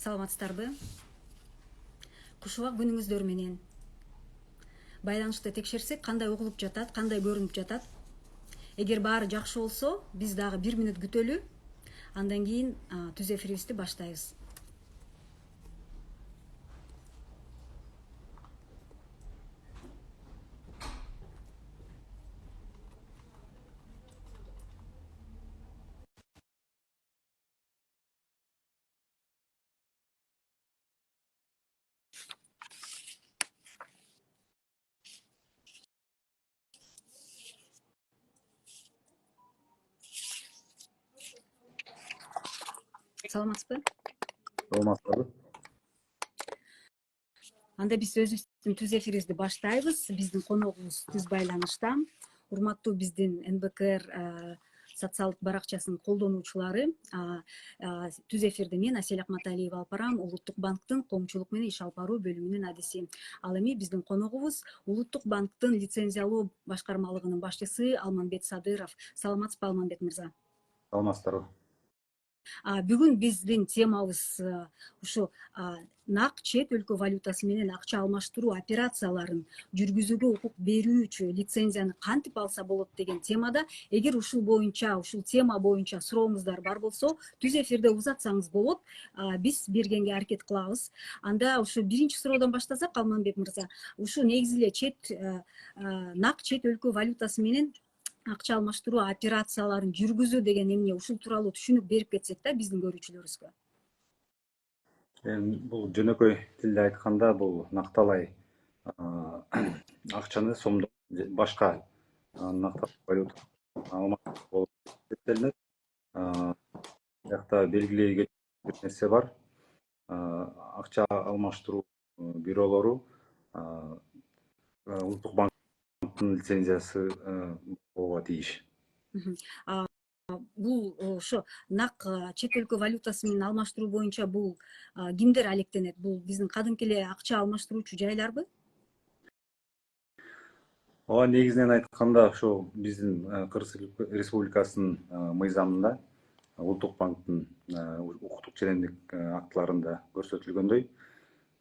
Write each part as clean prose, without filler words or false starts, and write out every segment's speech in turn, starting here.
Саламатсыздарбы? Кушубак күнүңүздөр менен. Байланышты текшерсек, кандай угулуп жатат, кандай көрүнүп жатат. Эгер баары жакшы болсо, биз дагы 1 мүнөт күтөлү. Андан кийин түз эфирибизди баштайбыз. Саламатсызбы? Саламатсызбы. Анда биз өзүбүздүн түз эфирибизди баштайбыз. Биздин коногубуз түз байланышта. Урматтуу биздин НБКР социалдык баракчасынын колдонуучулары. Түз эфирде мен Асель Акматалиева алып барам, Улуттук банктын коомчулук менен иш алып баруу бөлүмүнүн адиси. Ал эми биздин коногубуз Улуттук банктын лицензиялоо башкармалыгынын башчысы Алманбет Садыров. Саламатсызбы, Алманбет мырза? Саламатсыздарбы. Бүгүн биздин темабыз ушу нак чет өлкө валютасы менен акча алмаштыруу операцияларын жүргүзүүгө укук берүүчү лицензияны кантип алса болот деген темада. Эгер ушул тема боюнча сурооңуздар бар болсо, түз эфирде узатсаңыз болот. Биз бергенге аракет кылабыз. Анда ушу биринчи суроодон баштасак, Алманбек мырза, ушу негизи эле нак чет өлкө валютасы менен акча алмаштыруу операцияларын жүргүзүү деген эмне, ушул тууралуу түшүнүк берип кетсек да биздин көрүүчүлөрүбүзгө. Бул жөнөкөй тилде айтканда бул накталай акчаны сомдоп башка накталай валюта алмаштыруу болуп эсептелинет. Биякта белгилей кеткен нерсе бар. Акча алмаштыруу бюролору Улуттук банктын лицензиясы болууга тийиш. Бул ошо нак чет өлкө валютасы менен алмаштыруу боюнча бул кимдер алектенет? Бул биздин кадимки эле акча алмаштыруучу жайларбы? Ооба, негизинен айтканда ошо биздин Кыргыз Республикасынын мыйзамында, Улуттук банктын укуктук ченемдик актыларында көрсөтүлгөндөй,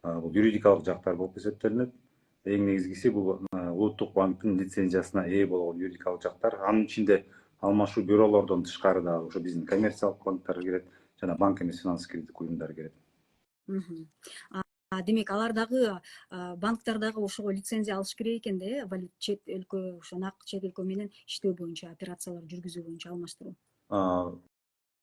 бул юридикалык жактар болуп эсептелинет. Эң негизгиси бул Улуттук банктын лицензиясына ээ болгон юридикалык жактар. Анын ичинде алмашуу бюролордон тышкары дагы ошо биздин коммерциялык банктар кирет жана банк эмес финанс кредиттик уюмдар кирет. Демек, алар дагы банктар дагы ошого лицензия алыш керек экен да, чет өлкө, ошо нак чет өлкө менен иштөө боюнча, операциялар жүргүзүү боюнча алмаштыруу.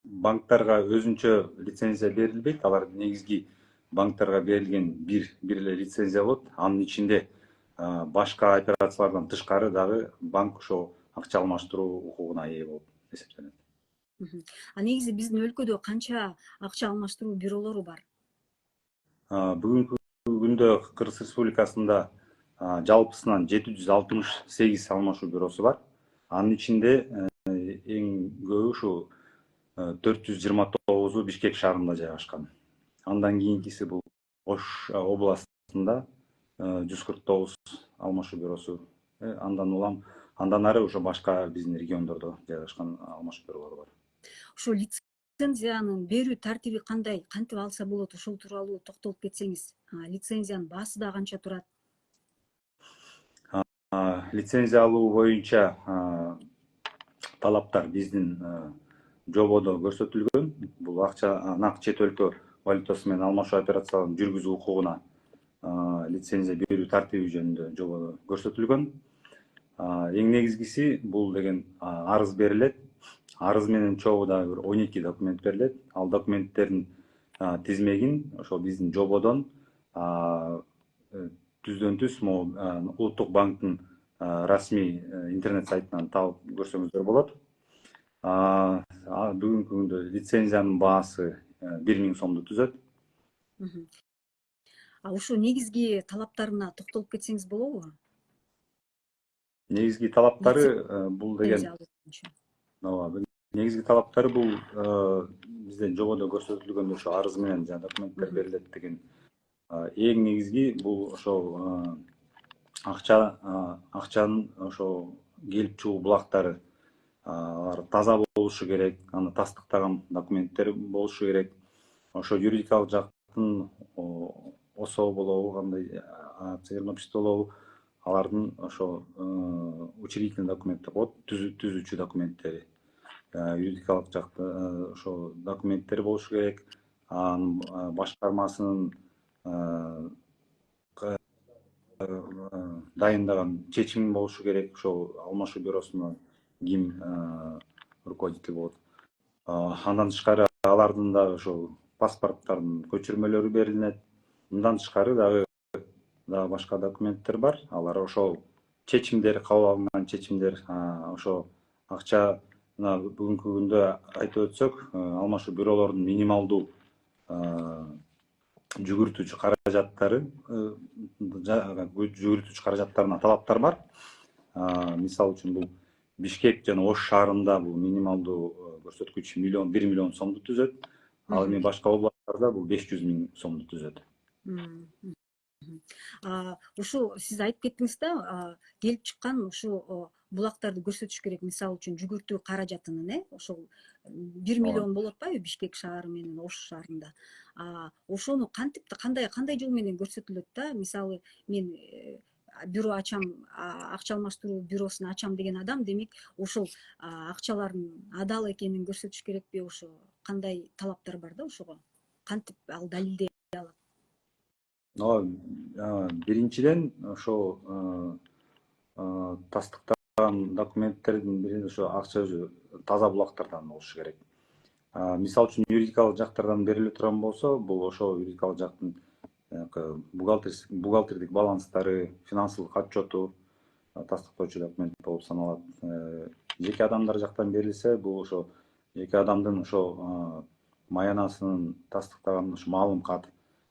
Банктарга өзүнчө лицензия берилбейт. Алар негизги банктарга берилген бир эле лицензия болот. Анын ичинде башка операциялардан тышкары дагы банк ошо акча алмаштыруу укугуна ээ болуп эсептелет. Негизи биздин өлкөдө канча акча алмаштыруу бюролору бар? Бүгүнкү күндө Кыргыз Республикасында жалпысынан 768 алмашуу бюросу бар. Анын ичинде эң көбү ушу 429 Бишкек шаарында жайгашкан. Андан кийинкиси бул Ош областында 149 алмашуу бюросу. Андан ары ошо башка биздин региондордо жайгашкан алмашуу бюролору бар. Ошо лицензиянын берүү тартиби кандай, кантип алса болот, ошол тууралуу токтолуп кетсеңиз. Лицензиянын баасы да канча турат? Лицензия алуу боюнча талаптар биздин жободо көрсөтүлгөн. Бул акча нак чет өлкө валютасы менен алмашуу операцияларын жүргүзүү укугуна лицензия берүү тартиби жөнүндө жободо көрсөтүлгөн. Эң негизгиси бул деген арыз берилет. Арыз менен чогуу дагы 12 документ берилет. Ал документтердин тизмегин ошол биздин жободон түздөн түз Улуттук банктын расмий интернет сайтынан таап көрсөңүздөр болот. Бүгүнкү күндө лицензиянын баасы 1000 сомду түзөт. Ошо негизги талаптарына токтолуп кетсеңиз болобу? Негизги талаптары бул деген негизги талаптары бул биздин жободо көрсөтүлгөн ошо арыз менен жана документтер берилет деген. Эң негизги бул ошол акчанын ошо келип чыгуу булактары алар таза болушу керек, аны тастыктаган документтер болушу керек. Ошо юридикалык банктын ОСО болобу, кандай акционерлик общество болобу, алардын ошо учредительный документтер болот, түзүүчү документтери, юридикалык жакты ошо документтер болушу керек. Анын башкармасынын дайындаган чечим болушу керек. Ошол алмашуу бюросуна ким руководитель болот. Андан тышкары алардын дагы ошол паспорттардын көчүрмөлөрү берилет. Мындан тышкары дагы башка документтер бар. Алар ошол чечимдер, кабыл алынган чечимдер, ошо акча мына бүгүнкү күндө айтып өтсөк, алмашуу бюролордун минималдуу жүгүртүүчү каражаттарына талаптар бар. Мисалы үчүн бул Бишкек жана Ош шаарында бул минималдуу көрсөткүч 1 миллион сомду түзөт. Ал эми башка областтарда бул 500 000 сомду түзөт. Ушу сиз айтып кеттиңиз да, келип чыккан ушу булактарды көрсөтүш керек. Мисалы үчүн жүгүртүү каражатынын, ошол 1 миллион болуп атпайбы Бишкек шаары менен Ош шаарында. Ошону кантип, кандай жол менен көрсөтүлөт да? Мисалы мен бюро ачам, акча алмаштыруу бюросун ачам деген адам, демек ошол акчалардын адал экенин көрсөтүш керекпи? Ошо кандай талаптар бар да ошого? Кантип ал далилдей алат? Биринчиден ошол тастыктаган документтердин бири ошо акча таза булактардан болушу керек. Мисалы үчүн юридикалык жактардан бериле турган болсо, бул ошо юридикалык жактын бухгалтердик баланстары, финансылык отчету тастыктоочу документ болуп саналат. Жеке адамдар жактан берилсе, бул ошо жеке адамдын ошо маянасынын тастыктаган ошо маалым кат,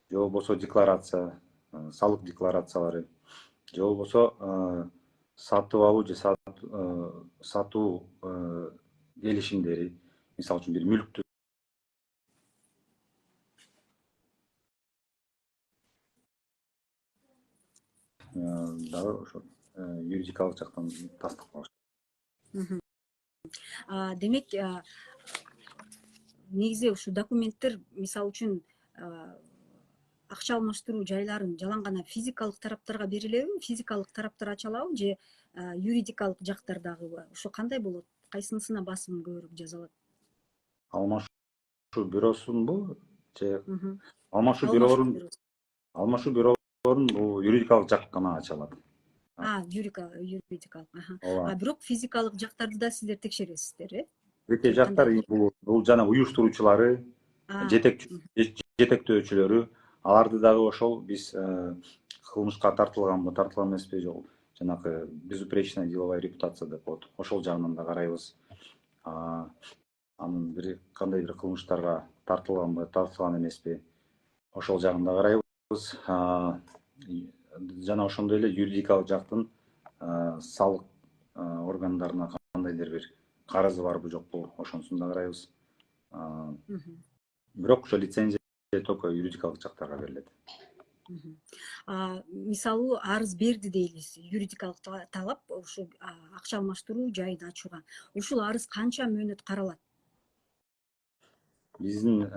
же болбосо декларация, салык декларациялары, же болбосо сатып алуу же сатуу келишимдери, мисалы үчүн бир мүлктү дагы ошо юридикалык жактан тастыкталыш. Демек негизи ушу документтер, мисалы үчүн акча алмаштыруу жайларын жалаң гана физикалык тараптарга берилеби, физикалык тараптар ача алабы же юридикалык жактардагыбы? Ошо кандай болот? Кайсынысына басым көбүрөөк жасалат? Алмашуу бюросунбу же Алмашуу бюролорун бул юридикалык жак гана ача алат. Юридикалык. Бирок физикалык жактарды да сиздер текшересиздер, э? Жеке жактар бул жана уюштуруучулары, жетектөөчүлөрү, аларды дагы ошол биз кылмышка тартылганбы, тартылган эмеспи, жок жанагы безупречная деловая репутация деп коет. Ошол жагынан да карайбыз. Анын кандай бир кылмыштарга тартылганбы, тартылган эмеспи, ошол жагын да карайбыз. Жана ошондой эле юридикалык жактын салык органдарына кандайдыр бир карызы барбы, жокпу, ошонусун да карайбыз. Бирок ошо лицензия только юридикалык жактарга берилет. Мисалы арыз берди дейбиз, юридикалык талап ушу акча алмаштыруу жайын ачууга. Ушул арыз канча мөөнөт каралат? Биздин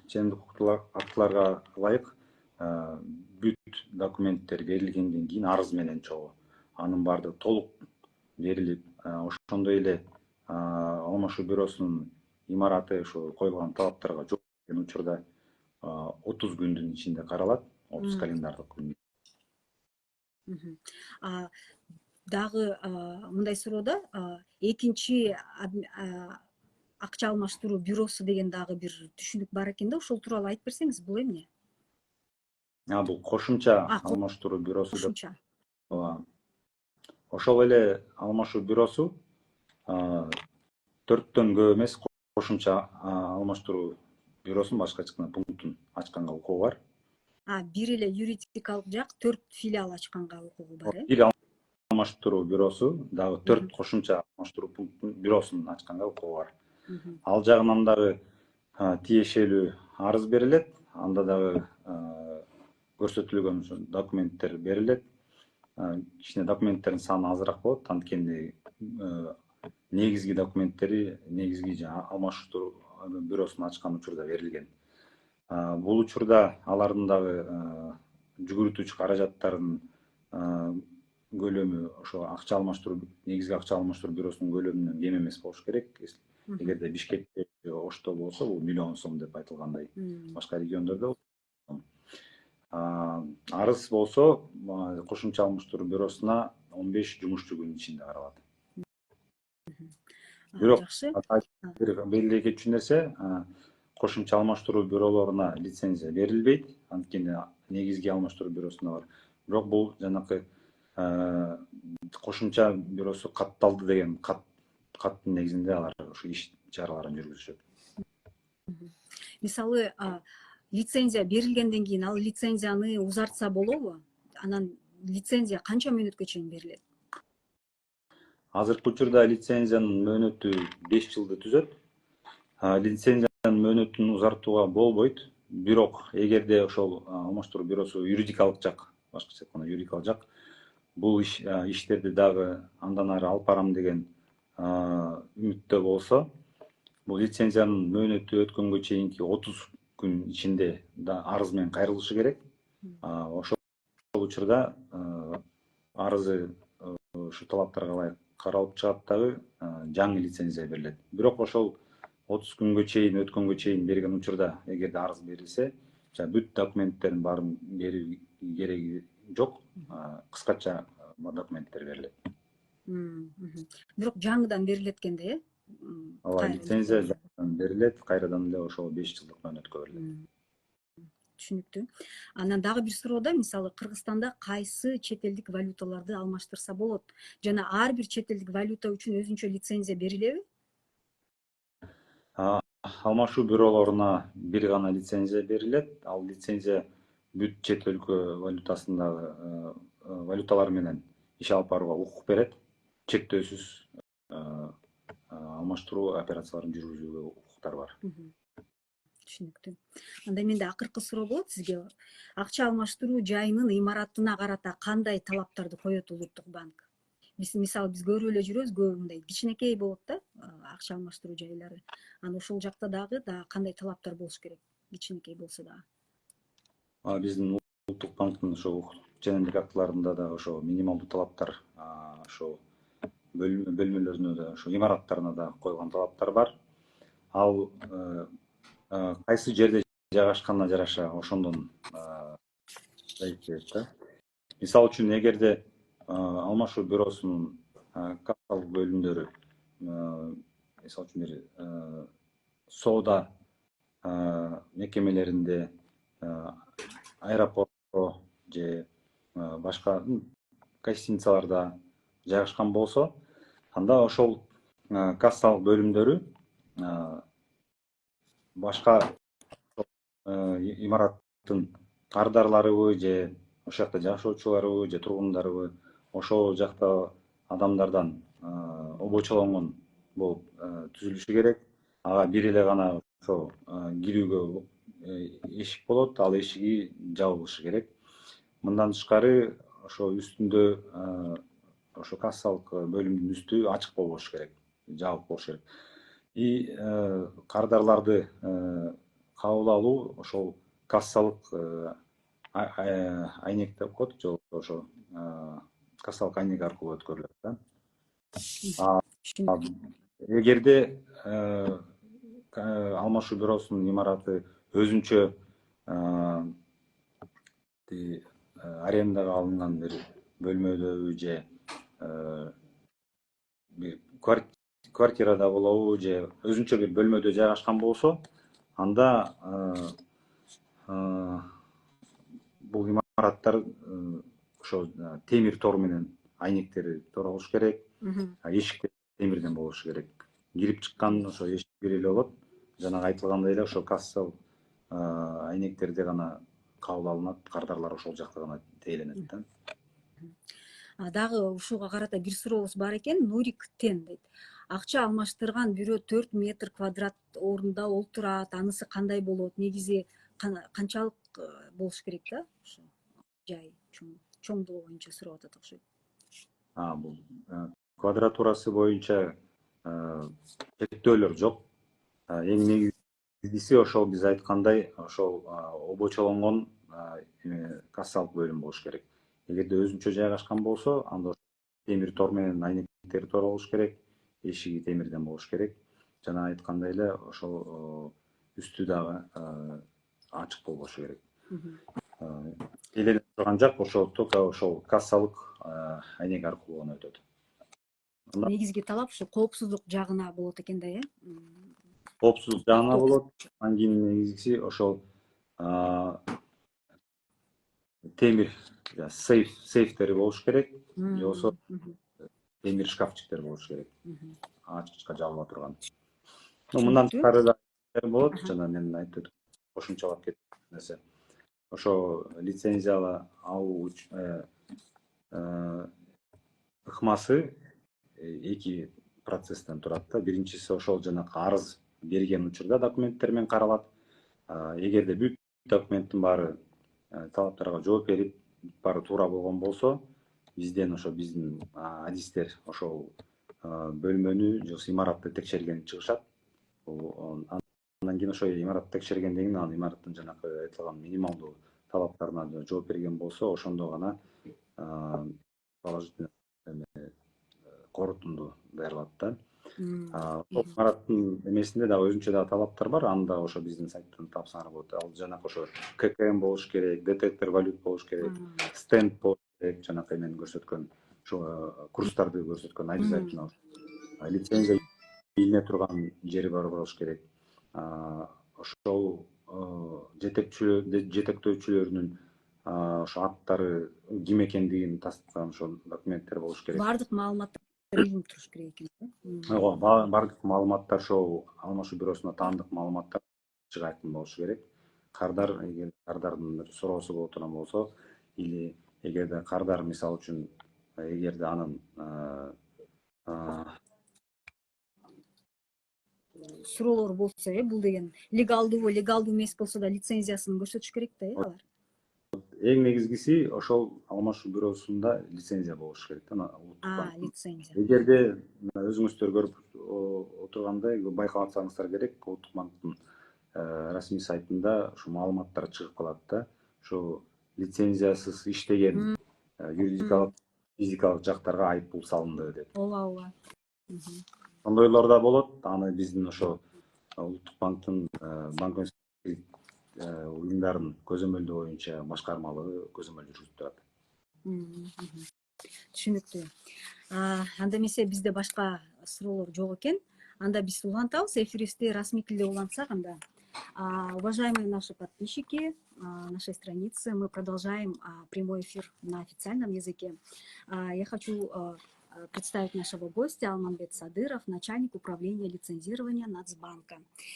чендик укуктуу актыларга ылайык бүт документтер берилгенден кийин арыз менен чогуу анын баардыгы толук берилип, ошондой эле алмашуу бюросунун имараты ошо коюлган талаптарга жооп берген учурда 30 күндүн ичинде каралат, 30 календардык күн. Дагы мындай суроо да, экинчи акча алмаштыруу бюросу деген дагы бир түшүнүк бар экен да, ошол тууралуу айтып берсеңиз, бул эмне? Бул кошумча алмаштыруу бюросу деп. Кошумча. Ошол эле алмашуу бюросу 4төн көп эмес кошумча алмаштыруу бюросунун башка пунктун ачканга укугу бар. Бир эле юридикалык жак 4 филиал ачканга укугу бар, э? Бир алмаштыруу бюросу дагы 4 кошумча алмаштыруу пунктун бюросун ачканга укугу бар. Ал жагынан дагы тиешелүү арыз берилет, анда дагы көрсөтүлгөн документтер берилет. Кичине документтердин саны азыраак болот, анткени негизги документтери, негизги алмаштыруу бюросун ачкан учурда берилген. Бул учурда алардын дагы жүгүртүүчү каражаттарынын көлөмү ошо акча алмаштыруу, негизги акча алмаштыруу бюросунун көлөмүнөн кем эмес болуш керек. Эгерде Бишкекте, Ошто болсо бул миллион сом деп айтылгандай, башка региондордо арыз болсо кошумча алмаштыруу бюросуна 15 жумушчу күн ичинде каралат. Бирок Жакшы. белгилей кетчү нерсе, кошумча алмаштыруу бюролоруна лицензия берилбейт, анткени негизги алмаштыруу бюросуна бар. Бирок бул жанакы кошумча бюросу катталды деген каттын негизинде алар ошо иш чараларын жүргүзүшөт. Мисалы, лицензия берилгенден кийин ал лицензияны узартса болобу? Анан лицензия канча мөөнөткө чейин берилет? Азыркы учурда лицензиянын мөөнөтү 5 жылды түзөт. Лицензиянын мөөнөтүн узартууга болбойт. Бирок эгерде ошол алмаштыруу бюросу юридикалык жак, башкача айтканда юридикалык жак, бул иштерди дагы андан ары алып барам деген үмүттө болсо, бул лицензиянын мөөнөтү өткөнгө чейинки 30 күн ичинде да арыз менен кайрылышы керек. Ошол учурда арызы ушу талаптарга ылайык каралып чыгат дагы жаңы лицензия берилет. Бирок ошол 30 күнгө чейин өткөнгө чейин берген учурда эгерде арыз берилсе, бүт документтердин баарын берүү кереги жок. Кыскача документтер берилет. Бирок жаңыдан берилет экен да, Ооба, лицензия жаңыдан берилет, кайрадан эле ошол 5 жылдык мөөнөткө берилет. Түшүнүктүү. Анан дагы бир суроо да, мисалы Кыргызстанда кайсы чет элдик валюталарды алмаштырса болот? Жана ар бир чет элдик валюта үчүн өзүнчө лицензия берилеби? Алмашуу бюролоруна бир гана лицензия берилет. Ал лицензия бүт чет өлкө валютасындагы валюталар менен иш алып барууга укук берет. Чектөөсүз алмаштыруу операцияларын жүргүзүүгө укуктар бар. Түшүнүктүү. Анда менде акыркы суроо болот сизге. Акча алмаштыруу жайынын имаратына карата кандай талаптарды коет Улуттук банк? Мисалы биз көрүп эле жүрөбүз, көп мындай кичинекей болот да акча алмаштыруу жайлары. Анан ошол жакта дагы кандай талаптар болуш керек? Кичинекей болсо дагы. Биздин Улуттук банктын ошо ченемдик актыларында да ошо минималдуу талаптар, ошо бөлмөлөрүнө да, ошо имараттарына да койгон талаптар бар. Ал кайсы жерде жайгашканына жараша ошондон да. Мисалы үчүн, эгерде алмашуу бюросунун кассалык бөлүмдөрү, мисалы үчүн бир соода мекемелеринде, аэропортто же башка гостиницаларда жайгашкан болсо, анда ошол кассалык бөлүмдөрү башка имараттын кардарларыбы же ошол жакта жашоочуларыбы же тургундарыбы ошол жакта адамдардан обочолонгон болуп түзүлүшү керек. Ага бир эле гана ошо кирүүгө эшик болот, ал эшиги жабылышы керек. Мындан тышкары ошо үстүндө ошо кассалык бөлүмдүн үстү ачык болбошу керек, жабык болушу керек. И кардарларды кабыл алуу ошол кассалык айнек деп коет, же ошо кассалык айнек аркылуу өткөрүлөт да. Эгерде алмашуу бюросунун имараты өзүнчө арендага алынган бир бөлмөдөбү же бир квартирада болобу же өзүнчө бир бөлмөдө жайгашкан болсо, анда бул имараттар ошо темир тор менен айнектери торолуш керек. Эшиктер темирден болушу керек. Кирип чыккан ошо эшик бир эле болот. Жанагы айтылгандай эле ошо кассалык айнектерде гана кабыл алынат, кардарлар ошол жакта гана тээленет да. Дагы ушуга карата бир сурообуз бар экен. Нуриктен дейт. Акча алмаштырган бирөө 4 метр квадрат орунда олтурат, анысы кандай болот? Негизи канчалык болуш керек да? Ошо жай чоңдугу боюнча сурап атат окшойт. Бул квадратурасы боюнча чектөөлөр жок. Эң негизги бирдиси ошол биз айткандай ошол обочолонгон кассалык бөлүм болуш керек. Эгерде өзүнчө жайгашкан болсо, анда темир тор менен айнектери тор болуш керек, эшиги темирден болуш керек. Жана айткандай эле ошол үстү дагы ачык болбошу керек. Эленип турган жак ошол только ошол кассалык айнек аркылуу гана өтөт. Негизги талап ушу коопсуздук жагына болот экен да, Коопсуздук жагына болот. Андан кийин негизгиси ошол темир сейфтери болуш керек, же болбосо темир шкафчиктер болуш керек. Ачкычка жабыла турган. Мындан тышкары да болот, жана мен айтып өтүп кошумчалап кеткен нерсе. Ошо лицензияны алуу ыкмасы эки процесстен турат да. Биринчиси ошол жанакы арыз берген учурда документтер менен каралат. Эгерде бүт документтин баары талаптарга жооп берип, баары туура болгон болсо, бизден ошо биздин адистер ошол бөлмөнү же имаратты текшергени чыгышат. Андан кийин ошо имаратты текшергенден кийин анын имараттын жанакы айтылган минималдуу талаптарына жооп берген болсо, ошондо гана положительный корутунду даярлат да. Имараттын эмесинде дагы өзүнчө дагы талаптар бар. Аны дагы ошо биздин сайттан тапсаңар болот. Ал жанакы ошо ККМ болуш керек, детектор валют болуш керек, стенд болуш керек, жанакы мен көрсөткөн ошо курстарды көрсөткөн обязательно лицензия илине турган жери бар болуш керек. Ошол жетектөөчүлөрүнүн ошо аттары ким экендигин тастыктаган ошол документтер болуш керек. Бардык маалыматтар илинип туруш керек экен. Бардык маалыматтар ошол алмашуу бюросуна таандык маалыматтар ачык айкын болушу керек. Кардар, эгер кардардын бир суроосу боло турган болсо, или эгерде кардар мисалы үчүн эгерде анын суроолор болсо, бул деген легалдуубу, легалдуу эмес болсо да лицензиясын көрсөтүш керек да, алар. Эң негизгиси ошол алмашуу бюросунда лицензия болуш керек да, улуттук банк. Лицензия. Эгерде өзүңүздөр көрүп отургандай байкап атсаңыздар керек, улуттук банктын расмий сайтында ушу маалыматтар чыгып калат да. Ушу лицензиясыз иштеген юридикалык, физикалык жактарга айыппул салынды деп. Ооба. Ондойлор да болот. Аны биздин ошо улуттук банктын банк уюмдарын көзөмөлдөө боюнча башкармалыгы көзөмөл жүргүзүп турат. Түшүнүктүү. Анда эмесе бизде башка суроолор жок экен. Анда биз улантабыз, эфирибизди расмий тилде улантсак анда. Уважаемые наши подписчики нашей страницы, мы продолжаем прямой эфир на официальном языке. Я хочу представить нашего гостя Алманбет Садыров, начальник управления лицензирования Нацбанка.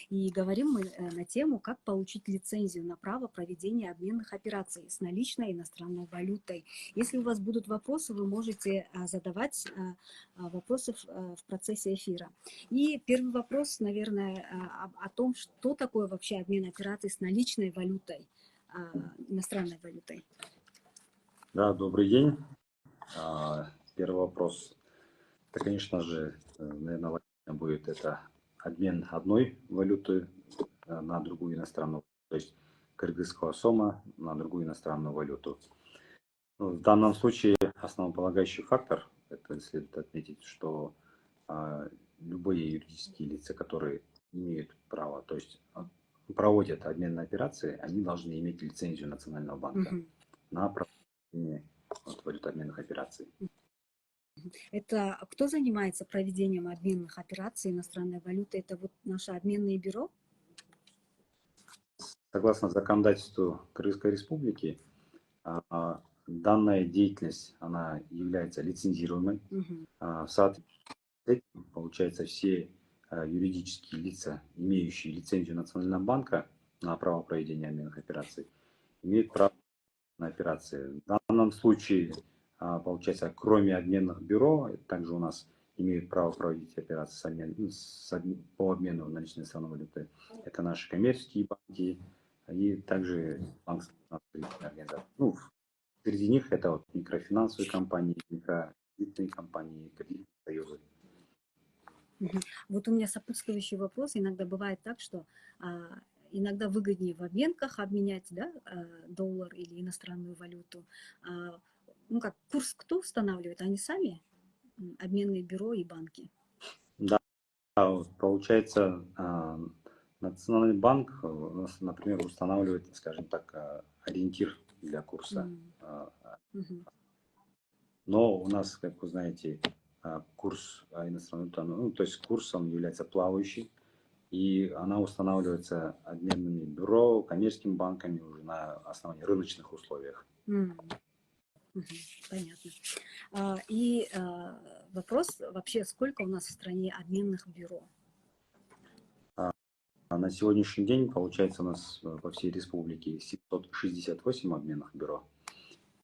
И говорим мы на тему, как получить лицензию на право проведения обменных операций с наличной иностранной валютой. Если у вас будут вопросы, вы можете задавать вопросы в процессе эфира. И первый вопрос, наверное, о том, что такое вообще обмен операций с наличной валютой, иностранной валютой. Да, добрый день. Первый вопрос. Это, конечно же, наверное, логично будет это обмен одной валюты на другую иностранную, то есть кыргызского сома на другую иностранную валюту. В данном случае основополагающий фактор, это следует отметить, что любые юридические лица, которые имеют право, то есть проводят обменные операции, они должны иметь лицензию Национального банка на проведение валютообменных операций. Это кто занимается проведением обменных операций иностранной валюты? Это вот наше обменное бюро? Согласно законодательству Кыргызской Республики, данная деятельность, она является лицензируемой. В соответствии с этим, получается, все юридические лица, имеющие лицензию Национального банка на право проведения обменных операций, имеют право на операции. В данном случае, получается, кроме обменных бюро, также у нас имеют право проводить операции по обмену наличной иностранной валюты. Это наши коммерческие банки и также банковские организации. Ну, среди них это вот микрофинансовые компании, микрокредитные компании, кредитные союзы. Мгм. Вот у меня сопутствующий вопрос. Иногда бывает так, что иногда выгоднее в обменках обменять, да, доллар или иностранную валюту. А, ну как, курс кто устанавливает? Они сами? Обменные бюро и банки? Да, вот получается, Национальный банк у нас, например, устанавливает, скажем так, ориентир для курса. М, мгм. Но у нас, как вы знаете, курс иностранной валюты, ну, то есть курс, он является плавающий, и она устанавливается обменными бюро, коммерческими банками уже на основании рыночных условиях. М, мгм. Понятно. Вопрос вообще, сколько у нас в стране обменных бюро? А на сегодняшний день, получается, у нас по всей республике 768 обменных бюро,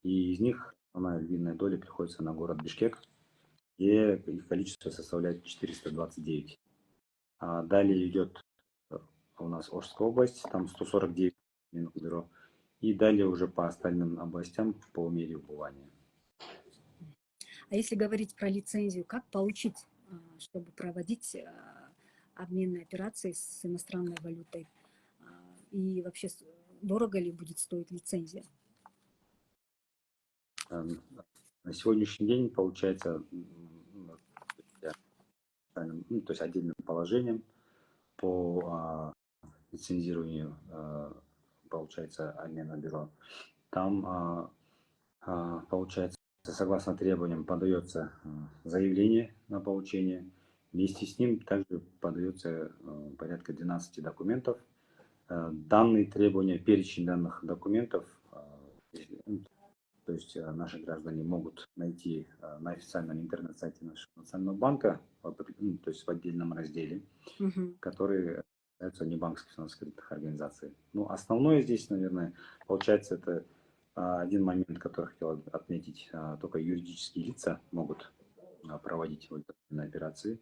и из них основная львиная доля приходится на город Бишкек, где их количество составляет 429. А далее идет у нас Ошская область, там 149 обменных бюро, и далее уже по остальным областям по мере убывания. А если говорить про лицензию, как получить, чтобы проводить обменные операции с иностранной валютой? И вообще, дорого ли будет стоить лицензия? На сегодняшний день получается, ну, то есть отдельным положением по лицензированию, получается, обмена бюро. Там, получается, согласно требованиям подается заявление на получение. Вместе с ним также подается порядка 12 документов. Данные требования, перечень данных документов, то есть наши граждане могут найти на официальном интернет-сайте нашего национального банка, ну, то есть в отдельном разделе, Мгм. которые являются небанковских финансово-кредитных организаций. Ну, основное здесь, наверное, получается, это один момент, который хотел отметить, только юридические лица могут проводить валютные операции.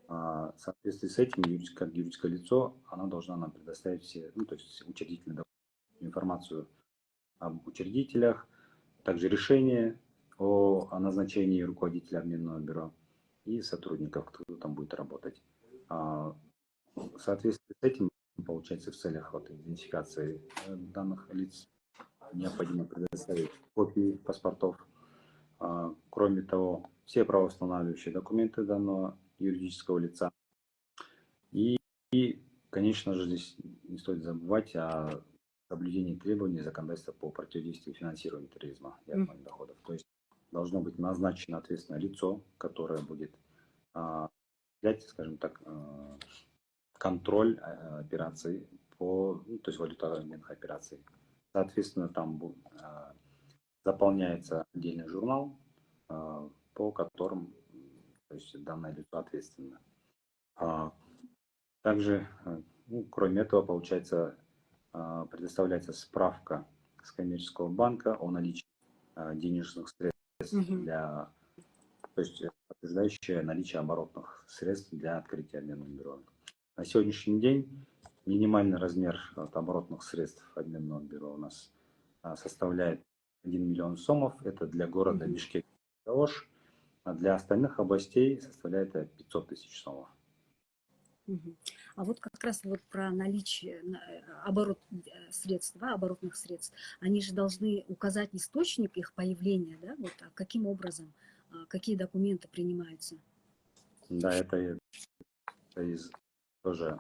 В соответствии с этим, как юридическое лицо, она должна нам предоставить все, ну, то есть учредительную информацию об учредителях, также решение о назначении руководителя обменного бюро и сотрудников, кто там будет работать. В соответствии с этим, получается, в целях вот, идентификации данных лиц необходимо предоставить копии паспортов. Кроме того, все правоустанавливающие документы данного юридического лица. И, конечно же, здесь не стоит забывать о соблюдении требований законодательства по противодействию финансированию терроризма и отмыванию доходов. То есть должно быть назначено ответственное лицо, которое будет взять, скажем так, контроль операций по, ну, то есть валютообменных операций. Соответственно, там заполняется отдельный журнал, по которым, то есть данное лицо ответственно. Также, ну, кроме этого, получается, предоставляется справка с коммерческого банка о наличии денежных средств Мгм. для, то есть подтверждающая наличие оборотных средств для открытия обменного бюро. На сегодняшний день минимальный размер оборотных средств обменного бюро у нас составляет 1 миллион сомов. Это для города Мгм. Бишкек, а для остальных областей составляет 500 тысяч сомов. Мгм. А вот как раз вот про наличие средств, да, оборотных средств, они же должны указать источник их появления, да, вот, а каким образом, какие документы принимаются? Да, это из тоже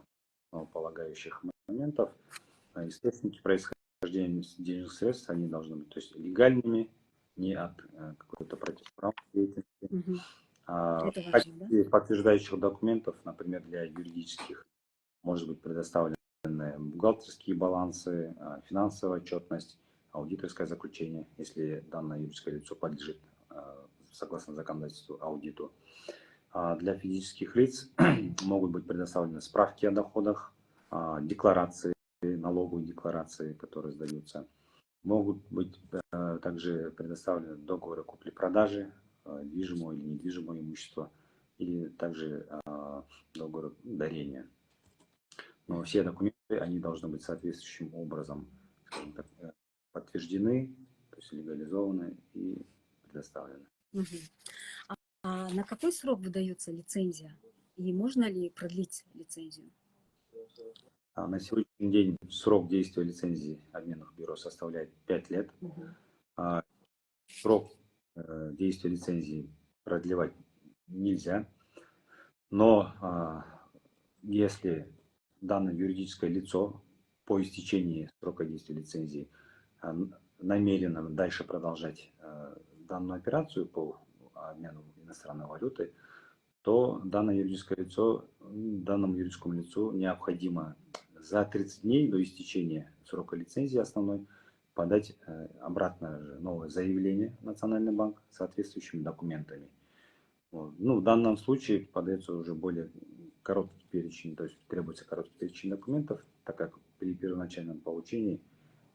основополагающих моментов. Источники происхождения денежных средств, они должны быть, то есть, легальными, не от какой-то противоправной деятельности. Мгм. Это В важно, да? качестве подтверждающих документов, например, для юридических, может быть предоставлены бухгалтерские балансы, финансовая отчетность, аудиторское заключение, если данное юридическое лицо подлежит, согласно законодательству, аудиту. Для физических лиц могут быть предоставлены справки о доходах, декларации, налоговые декларации, которые сдаются. Могут быть также предоставлены договоры купли-продажи движимого или недвижимого имущества, или также договоры дарения. Но все документы, они должны быть соответствующим образом, скажем так, подтверждены, то есть легализованы и предоставлены. Мгм. А на какой срок выдается лицензия? И можно ли продлить лицензию? На сегодняшний день срок действия лицензии обменных бюро составляет 5 лет. Мгм. Срок действия лицензии продлевать нельзя, но если данное юридическое лицо по истечении срока действия лицензии намерено дальше продолжать данную операцию по обмену иностранной валюты, то данное юридическое лицо, данному юридическому лицу необходимо за 30 дней до истечения срока лицензии основной подать обратно же новое заявление в Национальный банк с соответствующими документами. Вот. Ну, в данном случае подается уже более короткий перечень, то есть требуется короткий перечень документов, так как при первоначальном получении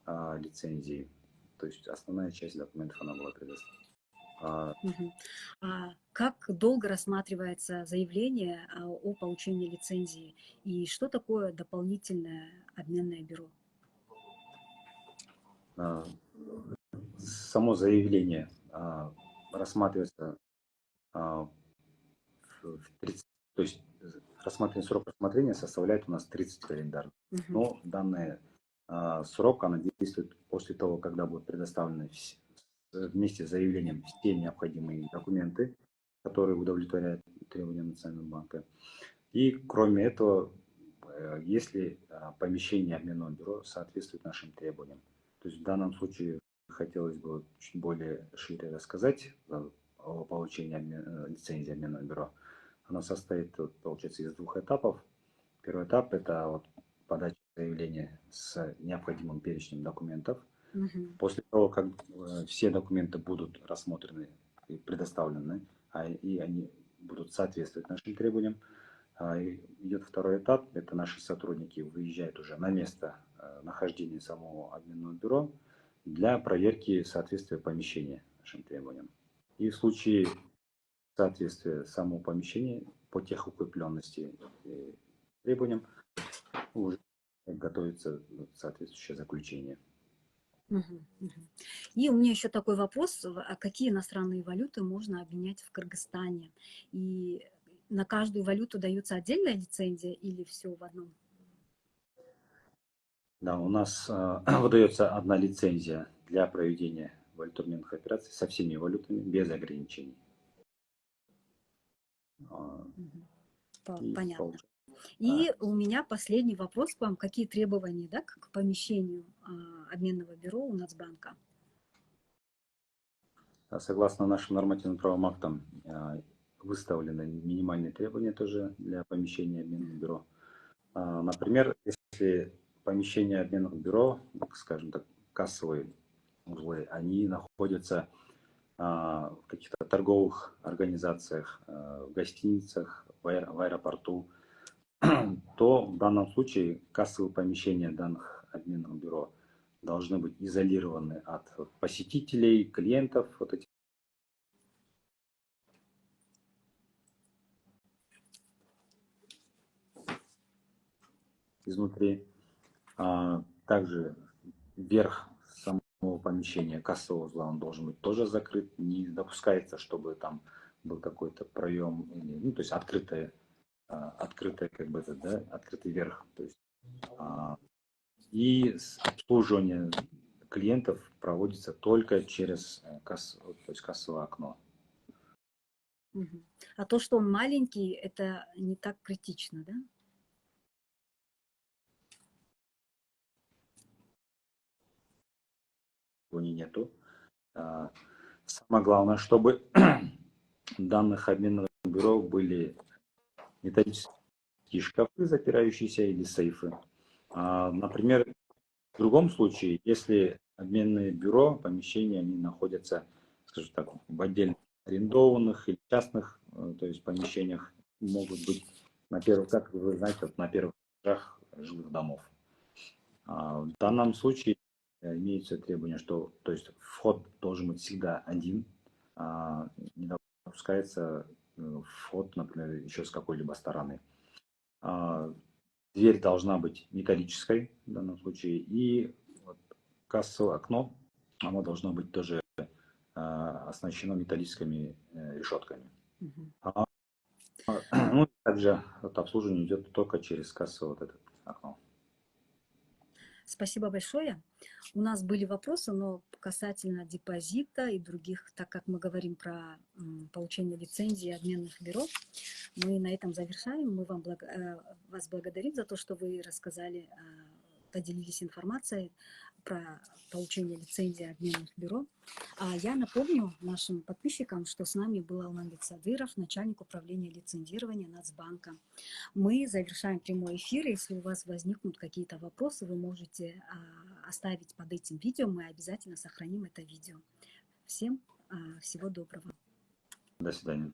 лицензии, то есть основная часть документов она была предоставлена. Мгм. Как долго рассматривается заявление о получении лицензии и что такое дополнительное обменное бюро? Само заявление рассматривается в 30, то есть срок рассмотрения составляет у нас 30 календарных. Мгм. Но данный срок, она действует после того, когда будут предоставлены вместе с заявлением все необходимые документы, которые удовлетворяют требованиям Национального банка. И кроме этого, если помещение обменного бюро соответствует нашим требованиям. То есть в данном случае хотелось бы чуть более шире рассказать о получении лицензии обменного бюро. Она состоит, получается, из двух этапов. Первый этап – это подача заявления с необходимым перечнем документов. Мгм. После того, как все документы будут рассмотрены и предоставлены, и они будут соответствовать нашим требованиям, идет второй этап. Это наши сотрудники выезжают уже на место нахождения самого обменного бюро для проверки соответствия помещения нашим требованиям. И в случае соответствия самого помещения по техукрепленности и требованиям уже готовится соответствующее заключение. Мгм. Мгм. И у меня еще такой вопрос, а какие иностранные валюты можно обменять в Кыргызстане? И на каждую валюту дается отдельная лицензия или все в одном? Да, у нас выдается одна лицензия для проведения валютообменных операций со всеми валютами без ограничений. Мгм. И Понятно. получается, И у меня последний вопрос к вам. Какие требования, да, к помещению обменного бюро у Нацбанка? согласно нашим нормативным правовым актам, выставлены минимальные требования тоже для помещения обменного бюро. Например, если помещение обменных бюро, скажем так, кассовые узлы, они находятся в каких-то торговых организациях, в гостиницах, в аэропорту, то в данном случае кассовые помещения данных обменных бюро должны быть изолированы от посетителей, клиентов, вот этих изнутри. Также верх самого помещения кассового узла он должен быть тоже закрыт. Не допускается, чтобы там был какой-то проем, или, ну, то есть открытое как бы это, да, открытый верх. То есть, и обслуживание клиентов проводится только через то есть кассовое окно. Мгм. А то, что он маленький, это не так критично, да? Нету. Самое главное, чтобы данных обменных бюро были металлические шкафы, запирающиеся, или сейфы. Например, в другом случае, если обменные бюро, помещения, они находятся, скажем так, в отдельно арендованных или частных, то есть помещениях, могут быть на первых, как вы знаете, на первых этажах жилых домов. В данном случае имеется требование, что, то есть вход должен быть всегда один, не допускается вход, например, еще с какой-либо стороны. Дверь должна быть металлической в данном случае, и кассовое окно, оно должно быть тоже оснащено металлическими решетками. Мгм. Ну, также вот обслуживание идет только через кассовый вот этот окно. Спасибо большое. У нас были вопросы, но касательно депозита и других, так как мы говорим про получение лицензии обменных бюро, мы на этом завершаем. Мы вас благодарим за то, что вы рассказали, поделились информацией про получение лицензии обменных бюро. А я напомню нашим подписчикам, что с нами был Алманбек Садыров, начальник управления лицензирования Нацбанка. Мы завершаем прямой эфир. Если у вас возникнут какие-то вопросы, вы можете оставить под этим видео. Мы обязательно сохраним это видео. Всем всего доброго. До свидания.